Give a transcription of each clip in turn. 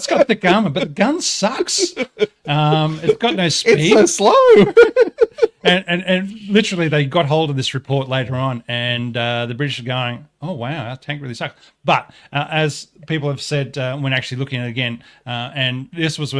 It's got thick armor, but the gun sucks. It's got no speed. It's so slow. And literally they got hold of this report later on, and the British are going, oh, wow, our tank really sucks. But as people have said when actually looking at it again, and this was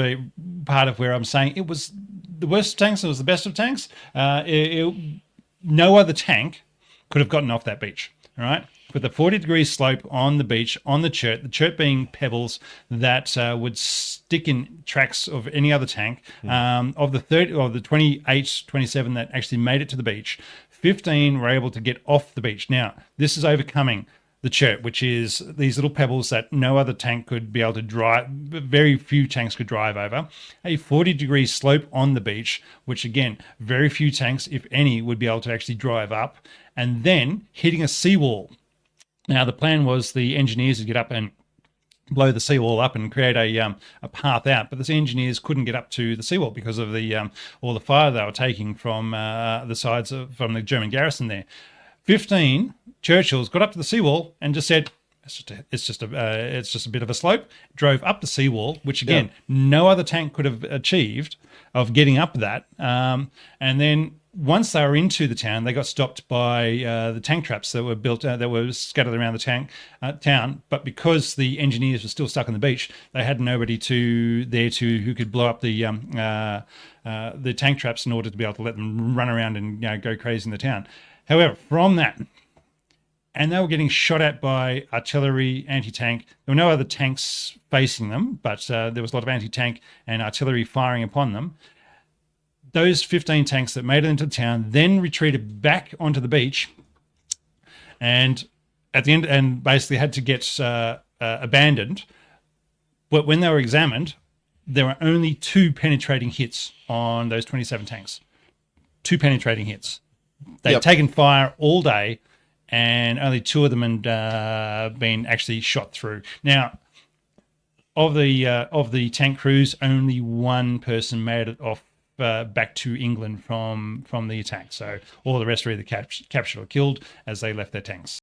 part of where I'm saying it was the worst of tanks, it was the best of tanks. No other tank could have gotten off that beach, all right? With a 40-degree slope on the beach, on the chert being pebbles that would stick in tracks of any other tank. Of the 28, 27 that actually made it to the beach, 15 were able to get off the beach. Now, this is overcoming the chert, which is these little pebbles that no other tank could be able to drive, very few tanks could drive over. A 40-degree slope on the beach, which again, very few tanks, if any, would be able to actually drive up, and then hitting a seawall. Now, the plan was the engineers would get up and blow the seawall up and create a path out, but the engineers couldn't get up to the seawall because of all the fire they were taking from the sides from the German garrison there. 15 Churchills got up to the seawall and just said, it's just a bit of a slope. Drove up the seawall, which again no other tank could have achieved of getting up that, and then. Once they were into the town, they got stopped by the tank traps that were built, that were scattered around the town. But because the engineers were still stuck on the beach, they had nobody who could blow up the tank traps in order to be able to let them run around and go crazy in the town. However, from that, and they were getting shot at by artillery, anti-tank. There were no other tanks facing them, but there was a lot of anti-tank and artillery firing upon them. Those 15 tanks that made it into the town then retreated back onto the beach, and at the end, and basically had to get abandoned. But when they were examined, there were only 2 penetrating hits on those 27 tanks. 2 penetrating hits. They'd taken fire all day, and only 2 of them had been actually shot through. Now, of the tank crews, only 1 person made it off. Back to England from the attack. So all the rest were either captured or killed as they left their tanks.